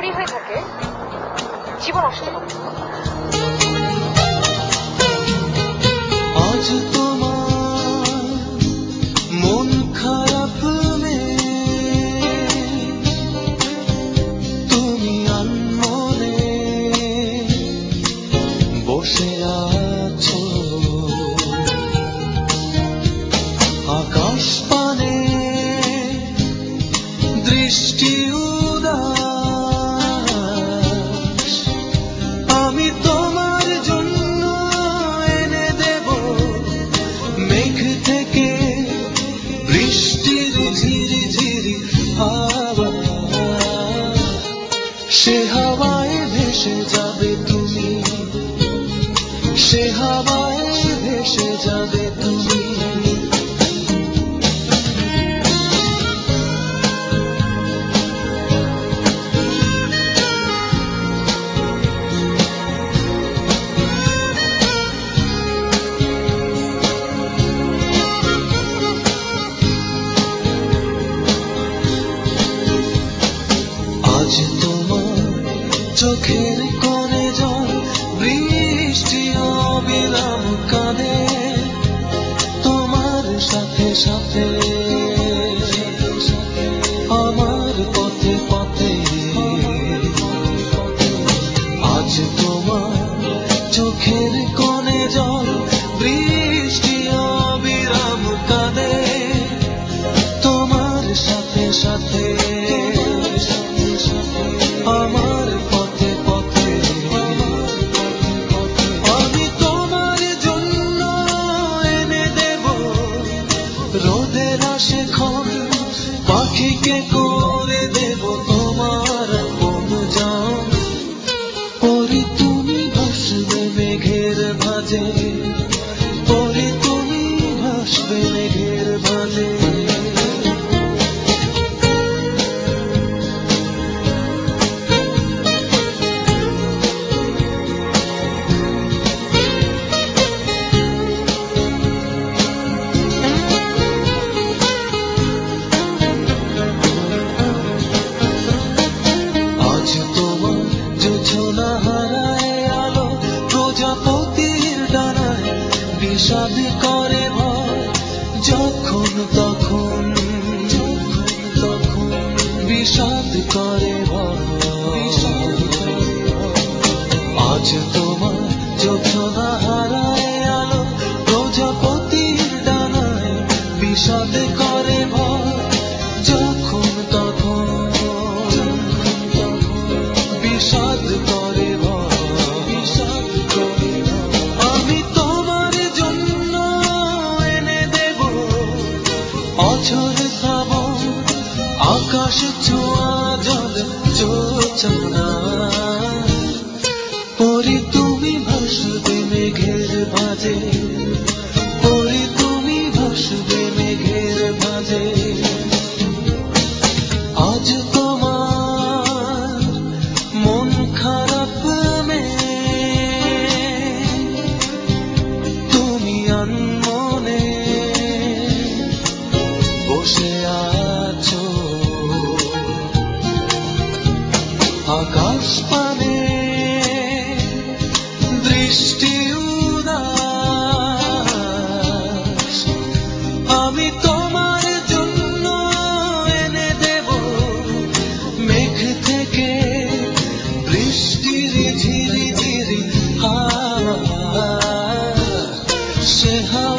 দেরি হয়ে থাকে জীবন নষ্ট হবে। আজ তোমার মন খারাপ তুমি আনমনে বসে আছো আকাশ পানে দৃষ্টি উদাস আমি তোমার জন্য এনে দেব মেঘ থেকে বৃষ্টির ঝিরি ঝিরি হাওয়া সে হাওয়ায় ভেসে যাবে তুমি সে হাওয়ায় ভেসে যাবে তুমি আজ তোমার চোখের কোণে জল বৃষ্টি অবিরাম কাঁদে তোমার সাথে সাথে আমার পথে পথে আজ তোমার চোখের কোণে জল বৃষ্টি অবিরাম কাঁদে তোমার সাথে সাথে আমার পথে পথে আমি তোমার জন্য এনে দেব রোদের আশেক্ষণ পাখিকে করে দেব তোমার বনজান পরি তুমি ভাসবে মেঘের ভাঁজে পরি তুমি ভাসবে মেঘের ভাঁজে আজ তোমার জোছনা হারায় আলো প্রজাপতির ডানায় বিষাদ করে ভয় যখন তখন বিষাদ করে ভয় আজ তোমার জোছনা হারায় আলো প্রজাপতির ডানায় বিষাদ করে ভয় যখন তখন বিষাদ করে বিষাদ করে আমি তোমার জন্য এনে দেব অঝোর শ্রাবণ আকাশ ছোঁয়া জল জোছনা পরি তুমি ভাসবে মেঘের ভাঁজে পরি তুমি ভাসবে মেঘের ভাঁজে আজ তোমার মন খারাপ তুমি আনমনে বসে আছো আকাশ পানে দৃষ্টি উদাস আমি তোমার জন্য এনে দেব মেঘ থেকে বৃষ্টির ঝিরি ঝিরি হাওয়া সে হাওয়া